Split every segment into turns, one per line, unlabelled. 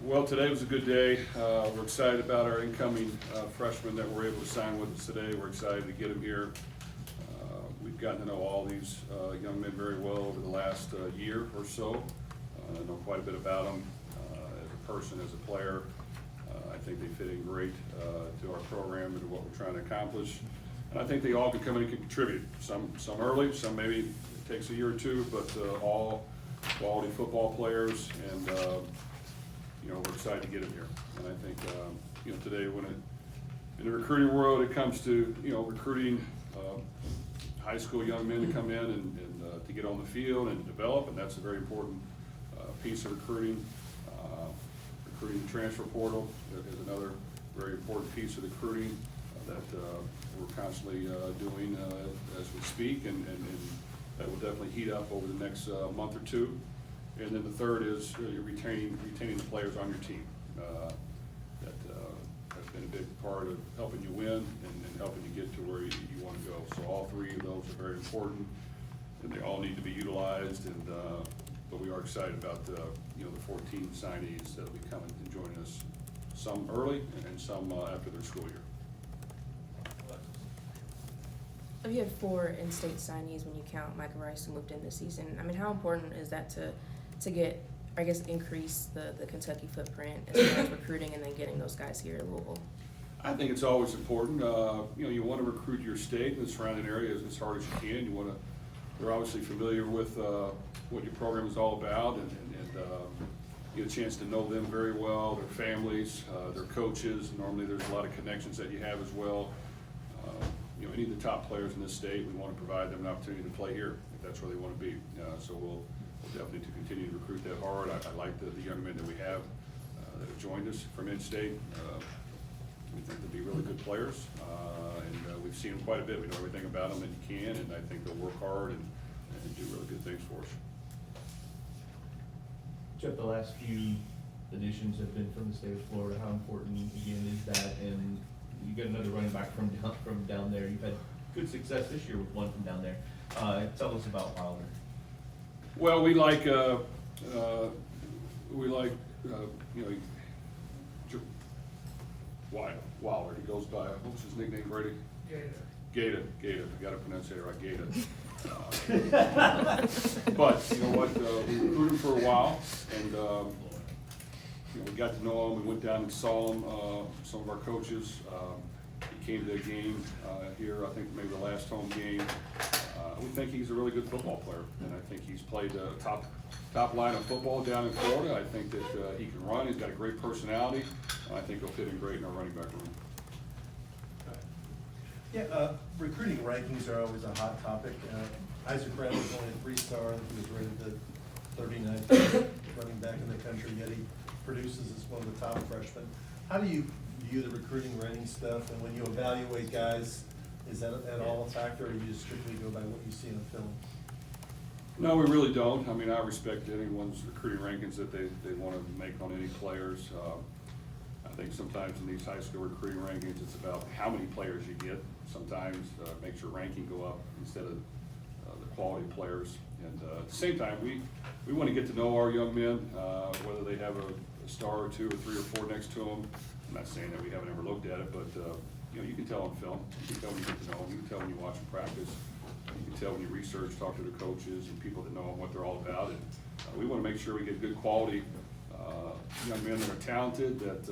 Well, today was a good day. We're excited about our incoming freshmen that we're able to sign with us today. We're excited to get them here. We've gotten to know all these young men very well over the last year or so. I know quite a bit about them as a person, as a player. I think they fit in great to our program and to what we're trying to accomplish. And I think they all can come in and can contribute. Some early, some maybe it takes a year or two, but all quality football players, and we're excited to get them here. And I think today, in the recruiting world, it comes to recruiting high school young men to come in and to get on the field and to develop, and that's a very important piece of recruiting. Recruiting the transfer portal is another very important piece of recruiting that we're constantly doing as we speak, and that will definitely heat up over the next month or two. And then the third is retaining the players on your team. That has been a big part of helping you win and helping you get to where you want to go. So all three of those are very important, and they all need to be utilized. And but we are excited about the 14 signees that will be coming and joining us, some early and some after their school year.
You had 4 in-state signees when you count Micah Rice, who moved in this season. I mean, how important is that to get, I guess, increase the Kentucky footprint as far as recruiting and then getting those guys here in Louisville?
I think it's always important. You want to recruit your state and the surrounding areas as hard as you can. They're obviously familiar with what your program is all about, and get a chance to know them very well, their families, their coaches. Normally there's a lot of connections that you have as well. Any of the top players in this state, we want to provide them an opportunity to play here if that's where they want to be. So we'll definitely continue to recruit that hard. I like the young men that we have that have joined us from in-state. We think they'll be really good players, and we've seen them quite a bit. We know everything about them that you can, and I think they'll work hard and do really good things for us.
Jeff, the last few additions have been from the state of Florida. How important, again, is that? And you got another running back from down there. You've had good success this year with one from down there. Tell us about Wilder.
Well, we like Wilder. He goes by, what was his nickname, Brady? Gator. I gotta pronounce it right, Gator. But you know what? We recruited him for a while, and we got to know him. We went down and saw him. Some of our coaches. He came to a game here. I think maybe the last home game. We think he's a really good football player, and I think he's played top line of football down in Florida. I think that he can run. He's got a great personality. I think he'll fit in great in our running back room.
Yeah, recruiting rankings are always a hot topic. Isaac Brown was only a 3-star. He was rated the 39th running back in the country, yet he produces as one of the top freshmen. How do you view the recruiting ranking stuff, and when you evaluate guys, is that at all a factor, or you just strictly go by what you see in the film?
No, we really don't. I mean, I respect anyone's recruiting rankings that they want to make on any players. I think sometimes in these high school recruiting rankings, it's about how many players you get. Sometimes it makes your ranking go up instead of the quality players. And at the same time, we want to get to know our young men, whether they have a star or 2 or 3 or 4 next to them. I'm not saying that we haven't ever looked at it, but you can tell on film. You can tell when you get to know them. You can tell when you watch them practice. You can tell when you research, talk to the coaches and people that know them, what they're all about. And we want to make sure we get good quality young men that are talented, that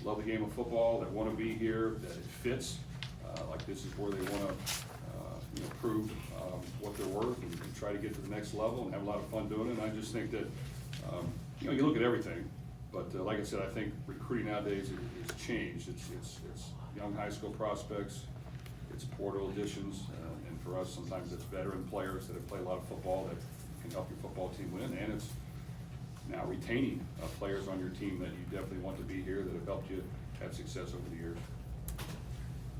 love the game of football, that want to be here, that it fits. Like this is where they want to prove what they're worth and try to get to the next level and have a lot of fun doing it. And I just think that you look at everything, but like I said, I think recruiting nowadays has changed. It's young high school prospects, it's portal additions, and for us sometimes it's veteran players that have played a lot of football that can help your football team win, and it's now retaining players on your team that you definitely want to be here that have helped you have success over the years.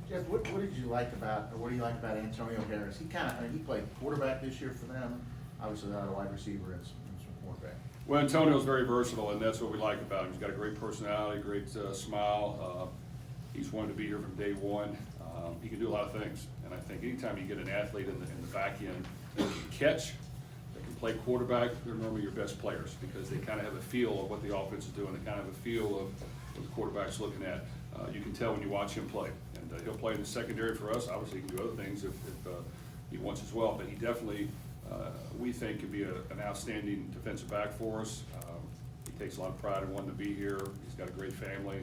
Jeff, what did you like about, or what do you like about Antonio Harris? He played quarterback this year for them, obviously not a wide receiver and some quarterback.
Well, Antonio's very versatile, and that's what we like about him. He's got a great personality, great smile. He's wanted to be here from day one. He can do a lot of things, and I think anytime you get an athlete in the back end that can catch, that can play quarterback, they're normally your best players because they kind of have a feel of what the offense is doing. They kind of have a feel of what the quarterback's looking at. You can tell when you watch him play. And he'll play in the secondary for us. Obviously, he can do other things if he wants as well. But he definitely, we think, could be an outstanding defensive back for us. He takes a lot of pride in wanting to be here. He's got a great family,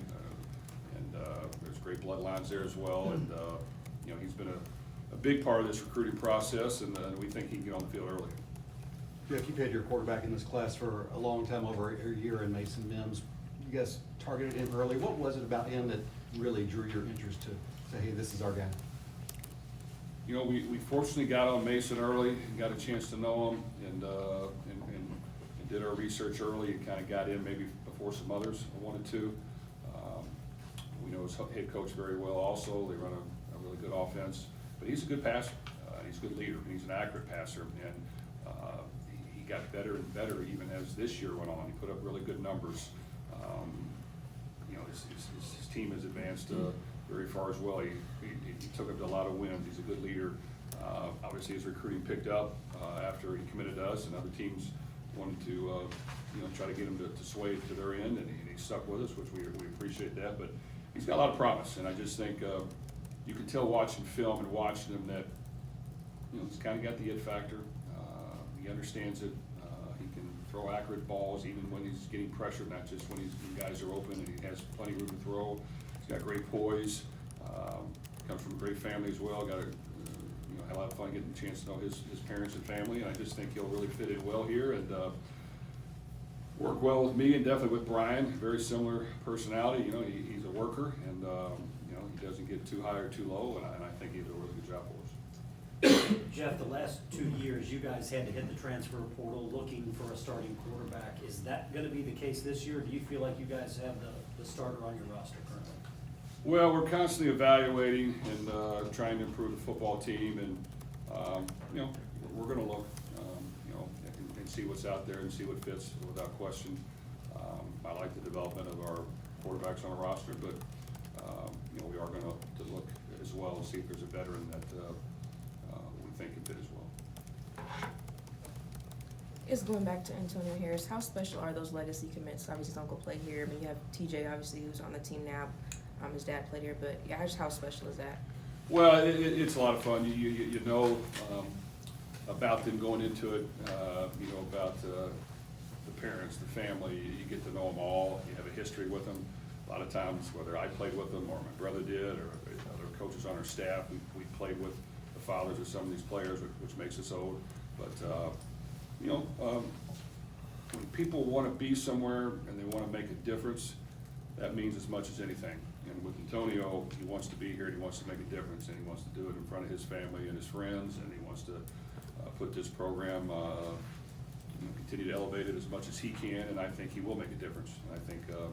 and there's great bloodlines there as well. And you know, he's been a big part of this recruiting process, and we think he can get on the field early.
Jeff, you've had your quarterback in this class for a long time, over a year, in Mason Mims. You guys targeted him early. What was it about him that really drew your interest to say, hey, this is our guy?
You know, we fortunately got on Mason early and got a chance to know him, and did our research early and kind of got in maybe before some others wanted to. We know his head coach very well also. They run a really good offense, but he's a good passer. He's a good leader, and he's an accurate passer, and he got better and better even as this year went on. He put up really good numbers. You know, his team has advanced very far as well. He took up to a lot of wins. He's a good leader. Obviously, his recruiting picked up after he committed to us, and other teams wanted to you know, try to get him to sway to their end, and he stuck with us, which we appreciate that. But he's got a lot of promise, and I just think you can tell watching film and watching him that, you know, he's kind of got the it factor. He understands it. He can throw accurate balls even when he's getting pressured, not just when guys are open, and he has plenty of room to throw. He's got great poise. Comes from a great family as well. Got you know, had a lot of fun getting a chance to know his parents and family, and I just think he'll really fit in well here and work well with me and definitely with Brian. Very similar personality. You know, he's a worker, and you know, he doesn't get too high or too low, and I think he did a really good job for us.
Jeff, the last 2 years, you guys had to hit the transfer portal looking for a starting quarterback. Is that going to be the case this year? Do you feel like you guys have the starter on your roster currently?
Well, we're constantly evaluating and trying to improve the football team, and you know, we're going to look, you know, and see what's out there and see what fits without question. I like the development of our quarterbacks on the roster, but you know, we are going to look as well and see if there's a veteran that we think can fit as well.
Is going back to Antonio Harris, how special are those legacy commits? Obviously, his uncle played here. I mean, you have TJ, obviously, who's on the team now. His dad played here, but yeah, just how special is that?
Well, it's a lot of fun. You know about them going into it. You know about the parents, the family. You get to know them all. You have a history with them. A lot of times, whether I played with them or my brother did, or other coaches on our staff, we played with the fathers of some of these players, which makes us old. But you know, when people want to be somewhere and they want to make a difference, that means as much as anything. And with Antonio, he wants to be here and he wants to make a difference, and he wants to do it in front of his family and his friends, and he wants to put this program, you know, continue to elevate it as much as he can, and I think he will make a difference. And I think you know,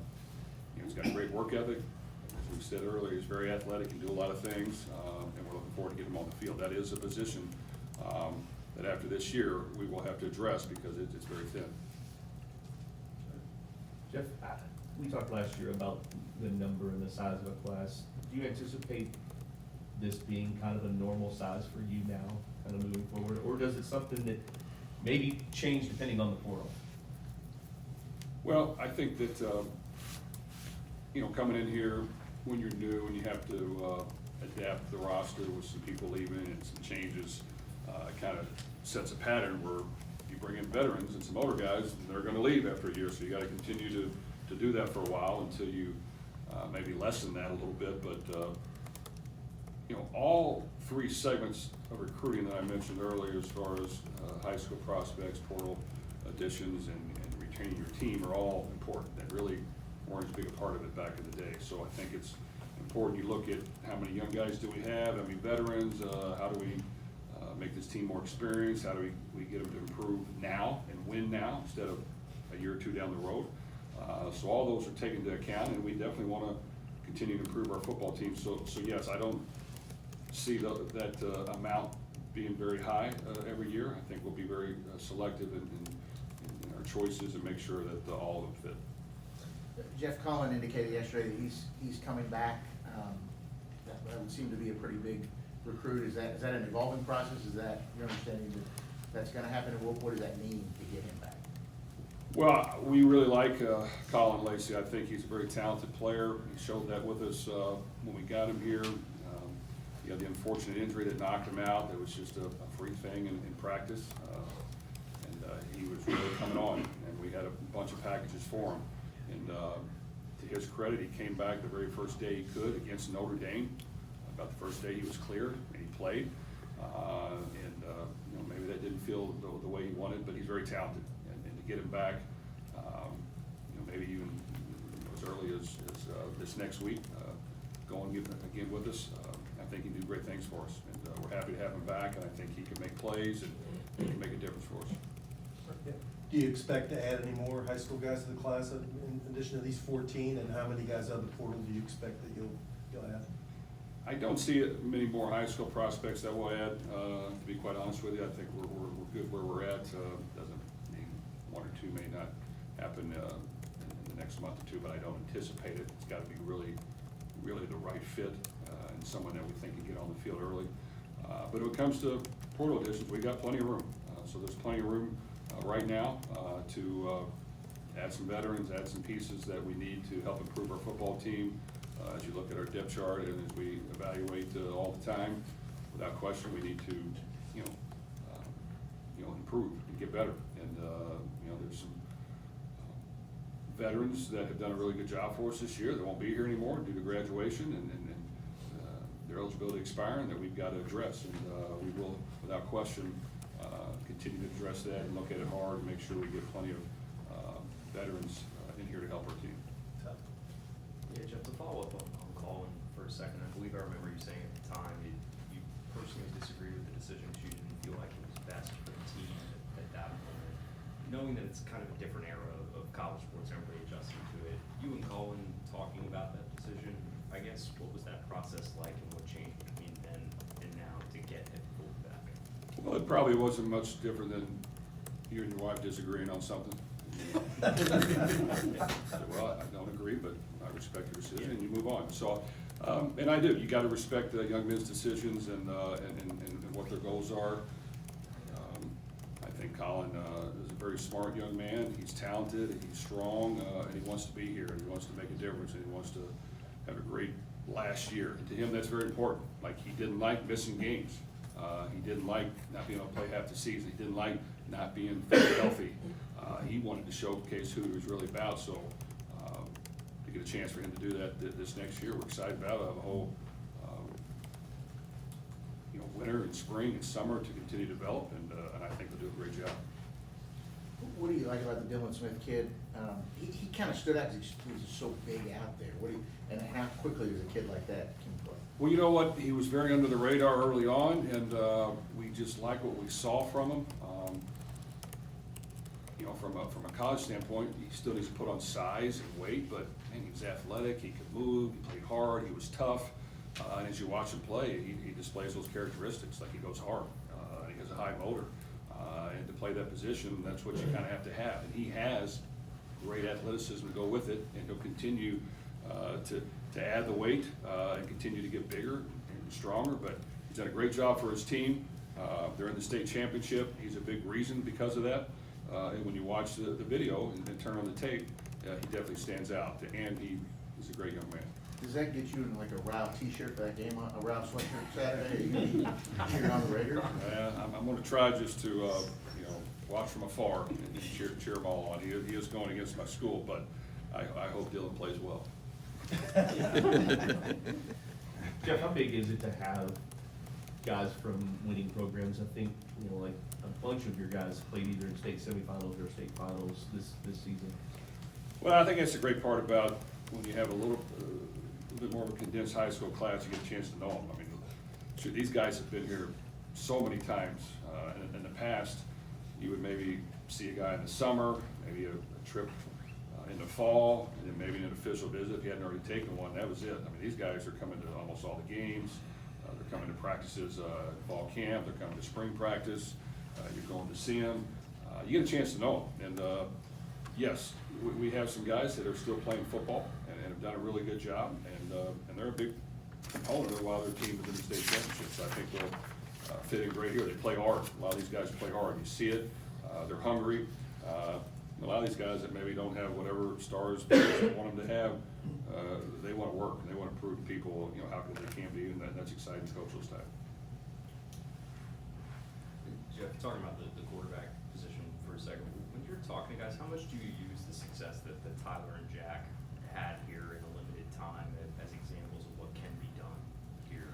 he's got a great work ethic. As we said earlier, he's very athletic, can do a lot of things, and we're looking forward to getting him on the field. That is a position that after this year we will have to address because it's very thin.
Jeff, we talked last year about the number and the size of a class. Do you anticipate this being kind of a normal size for you now, kind of moving forward? Or does it something that maybe change depending on the portal?
Well, I think that, you know, coming in here when you're new and you have to adapt the roster with some people leaving and some changes, kind of sets a pattern where you bring in veterans and some older guys, and they're going to leave after a year. So you got to continue to do that for a while until you maybe lessen that a little bit. But you know, all three segments of recruiting that I mentioned earlier, as far as high school prospects, portal additions, and retaining your team, are all important. That really weren't as big a part of it back in the day. So I think it's important you look at how many young guys do we have, how many veterans, how do we make this team more experienced, how do we get them to improve now and win now instead of a year or two down the road. So all those are taken into account, and we definitely want to continue to improve our football team. So yes, I don't see that amount being very high every year. I think we'll be very selective in our choices and make sure that all of them fit.
Jeff Cullen indicated yesterday that he's coming back. That would seem to be a pretty big recruit. Is that an evolving process? Is that your understanding that's gonna happen, and what does that mean to get him back?
Well, we really like Colin Lacey. I think he's a very talented player. He showed that with us when we got him here. He had the unfortunate injury that knocked him out. It was just a free thing in practice. He was really coming on, and we had a bunch of packages for him. And to his credit, he came back the very first day he could against Notre Dame. About the first day he was cleared, and he played. You know, maybe that didn't feel the way he wanted, but he's very talented. And to get him back, you know, maybe even as early as this next week, going again with us, I think he can do great things for us. And we're happy to have him back, and I think he can make plays and he can make a difference for us.
Do you expect to add any more high school guys to the class in addition to these 14? And how many guys out of the portal do you expect that you'll add?
I don't see many more high school prospects that we'll add, to be quite honest with you. I think we're good where we're at. Doesn't mean one or two may not happen in the next month or two, but I don't anticipate it. It's got to be really the right fit and someone that we think can get on the field early. But when it comes to portal additions, we got plenty of room. So there's plenty of room right now to add some veterans, add some pieces that we need to help improve our football team. As you look at our depth chart and as we evaluate all the time, without question, we need to, you know, improve and get better. And you know, there's some veterans that have done a really good job for us this year that won't be here anymore due to graduation and their eligibility expiring that we've got to address. And we will, without question, continue to address that and look at it hard and make sure we get plenty of veterans in here to help our team.
Yeah, Jeff, to follow up on Colin for a second, I believe I remember you saying at the time you personally disagreed with the decision because you didn't feel like it was best for the team at that moment. Knowing that it's kind of a different era of college sports, everybody adjusting to it, you and Colin talking about that decision, I guess, what was that process like and what changed between then and now to get him pulled back?
Well, it probably wasn't much different than you and your wife disagreeing on something. Well, I don't agree, but I respect your decision, and you move on. So, and I do. You got to respect the young men's decisions and what their goals are. I think Colin is a very smart young man. He's talented, he's strong, and he wants to be here. He wants to make a difference, and he wants to have a great last year. And to him, that's very important. Like, he didn't like missing games. He didn't like not being able to play half the season. He didn't like not being healthy. He wanted to showcase who he was really about. So to get a chance for him to do that this next year, we're excited about it. We'll have a whole you know, winter and spring and summer to continue to develop, and I think they'll do a great job.
What do you like about the Dylan Smith kid? He kind of stood out because he was so big out there. And how quickly does a kid like that can play?
Well, you know what? He was very under the radar early on, and we just like what we saw from him. You know, from a college standpoint, he still needs to put on size and weight, but man, he was athletic, he could move, he played hard, he was tough. And as you watch him play, he displays those characteristics, like he goes hard, he has a high motor. And to play that position, that's what you kind of have to have. And he has great athleticism to go with it, and he'll continue to add the weight and continue to get bigger and stronger. But he's done a great job for his team. They're in the state championship. He's a big reason because of that. And when you watch the video and turn on the tape, he definitely stands out. And he's a great young man.
Does that get you in like a Rao t-shirt for that game, a Rao sweatshirt Saturday? You're on the Raiders?
I'm going to try just to, you know, watch from afar and cheer them all on. He is going against my school, but I hope Dylan plays well.
Jeff, how big is it to have guys from winning programs? I think, you know, like a bunch of your guys played either in state semifinals or state finals this season.
Well, I think that's the great part about when you have a little bit more of a condensed high school class, you get a chance to know them. I mean, shoot, these guys have been here so many times. In the past, you would maybe see a guy in the summer, maybe a trip in the fall, and then maybe an official visit if you hadn't already taken one. That was it. I mean, these guys are coming to almost all the games. They're coming to practices, fall camp. They're coming to spring practice. You're going to see them. You get a chance to know them. And yes, we have some guys that are still playing football and have done a really good job. And they're a big component of why their team is in the state championship. So I think fit in great here. They play hard. A lot of these guys play hard. You see it. They're hungry. A lot of these guys that maybe don't have whatever stars they want them to have, they want to work and they want to prove to people, how good they can be, and that's exciting to coach those type.
Jeff, talking about the quarterback position for a second, when you're talking to guys, how much do you use the success that Tyler and Jack had here in a limited time as examples of what can be done here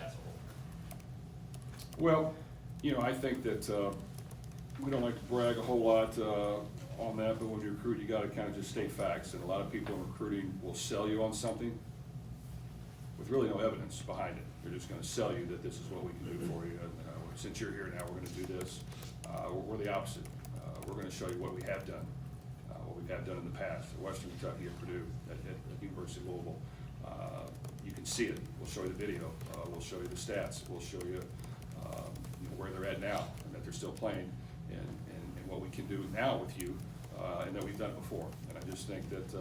as a whole?
Well, I think that we don't like to brag a whole lot on that, but when you recruit, you got to kind of just state facts. And a lot of people in recruiting will sell you on something with really no evidence behind it. They're just going to sell you that this is what we can do for you. And, since you're here now, we're going to do this. We're the opposite. We're going to show you what we have done, what we have done in the past at Western Kentucky, at Purdue, at University of Louisville. You can see it. We'll show you the video. We'll show you the stats. We'll show you, where they're at now and that they're still playing, and what we can do now with you, and that we've done it before. And I just think that,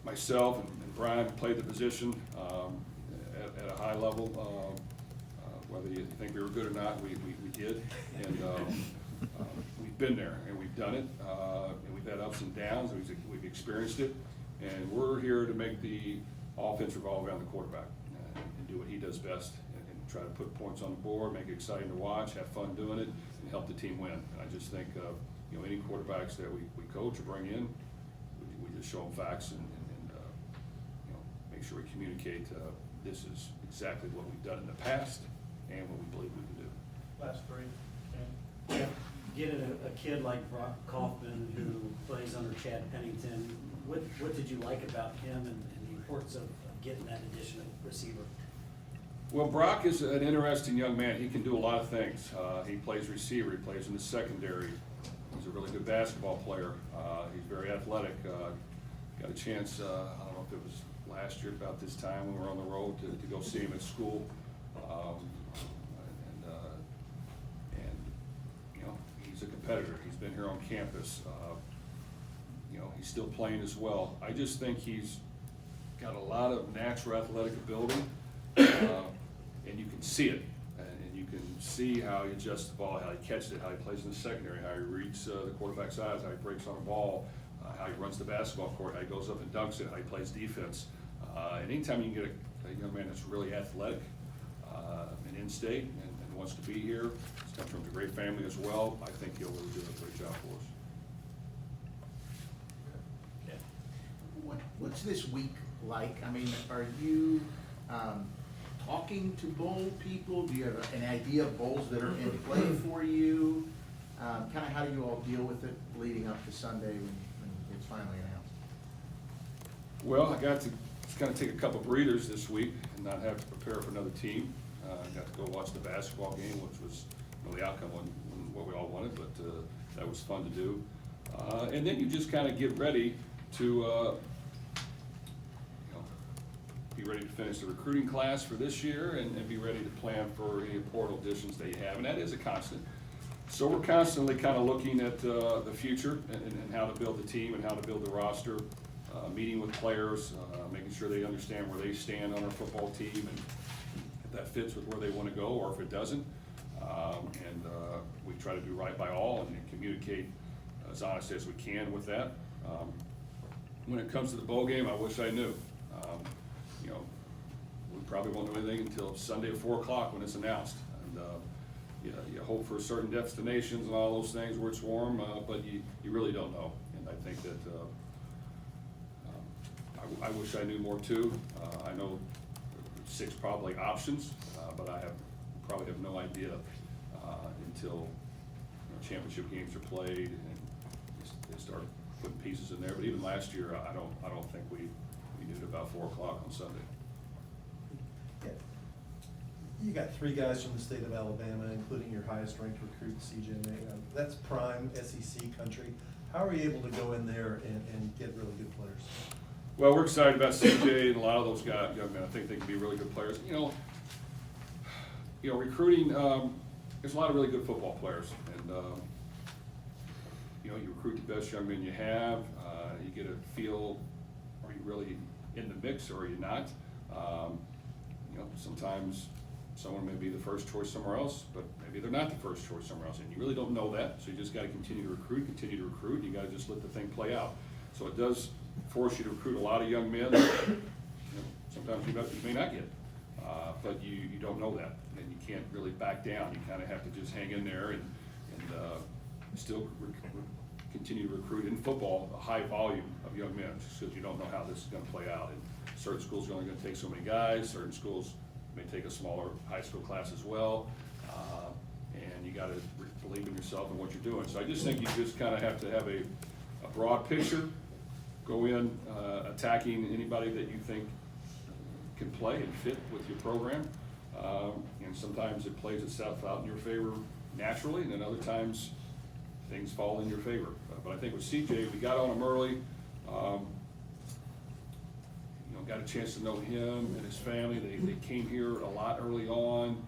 myself and Brian played the position at a high level. Whether you think we were good or not, we did. And we've been there and we've done it. And we've had ups and downs, and we've experienced it. And we're here to make the offense revolve around the quarterback and do what he does best, and try to put points on the board, make it exciting to watch, have fun doing it, and help the team win. And I just think, any quarterbacks that we coach or bring in, we just show them facts and make sure we communicate this is exactly what we've done in the past and what we believe we can do.
Last three.
Jeff, getting a kid like Brock Kaufman who plays under Chad Pennington, what did you like about him and the importance of getting that additional receiver?
Well, Brock is an interesting young man. He can do a lot of things. He plays receiver. He plays in the secondary. He's a really good basketball player. He's very athletic. Got a chance, I don't know if it was last year about this time when we were on the road to go see him at school. He's a competitor. He's been here on campus. He's still playing as well. I just think he's got a lot of natural athletic ability, and you can see it. And you can see how he adjusts the ball, how he catches it, how he plays in the secondary, how he reads the quarterback's eyes, how he breaks on a ball, how he runs the basketball court, how he goes up and dunks it, how he plays defense. And anytime you can get a young man that's really athletic and in-state and wants to be here, he's come from a great family as well, I think he'll really do a great job for us.
What's this week like? I mean, are you talking to bowl people? Do you have an idea of bowls that are in play for you? Kind of how do you all deal with it leading up to Sunday when it's finally announced?
Well, I got to kind of take a couple breathers this week and not have to prepare for another team. I got to go watch the basketball game, which was, the outcome wasn't what we all wanted, but that was fun to do. And then you just kind of get ready to be ready to finish the recruiting class for this year and be ready to plan for any portal additions that you have, and that is a constant. So we're constantly kind of looking at the future and how to build the team and how to build the roster, meeting with players, making sure they understand where they stand on our football team and if that fits with where they want to go or if it doesn't. And we try to do right by all and communicate as honest as we can with that. When it comes to the bowl game, I wish I knew. We probably won't know anything until Sunday at 4 o'clock when it's announced. And you hope for certain destinations and all those things where it's warm, but you really don't know. And I think that I wish I knew more too. I know 6 probably options, but I probably have no idea until championship games are played and they start putting pieces in there. But even last year, I don't think we knew it about 4 o'clock on Sunday.
Yeah. You got 3 guys from the state of Alabama, including your highest ranked recruit, CJ May. That's prime SEC country. How are you able to go in there and get really good players?
Well, we're excited about CJ and a lot of those guys, young men. I think they can be really good players. Recruiting, there's a lot of really good football players. And, you recruit the best young men you have. You get a feel, are you really in the mix or are you not? Sometimes someone may be the first choice somewhere else, but maybe they're not the first choice somewhere else, and you really don't know that, so you just gotta continue to recruit, and you gotta just let the thing play out. So it does force you to recruit a lot of young men, that, you know, sometimes you may not get, but you don't know that, and you can't really back down, you kinda have to just hang in there and still continue to recruit in football, a high volume of young men, just because you don't know how this is gonna play out. And certain schools are only gonna take so many guys, certain schools may take a smaller high school class as well, and you gotta believe in yourself and what you're doing. So I just think you just kinda have to have a broad picture, go in attacking anybody that you think can play and fit with your program, and sometimes it plays itself out in your favor naturally, and then other times things fall in your favor. But I think with CJ, we got on him early, you know, got a chance to know him and his family. They came here a lot early on.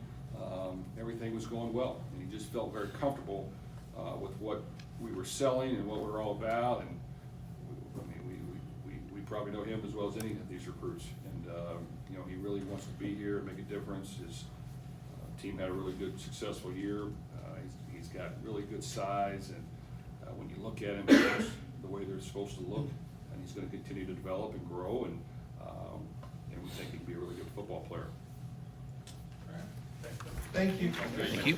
Everything was going well, and he just felt very comfortable with what we were selling and what we're all about. And we probably know him as well as any of these recruits. And you know, he really wants to be here and make a difference. His team had a really good, successful year. He's got really good size, and when you look at him, he's the way they're supposed to look, and he's going to continue to develop and grow, and we think he can be a really good football player.
Thank you.
Thank you.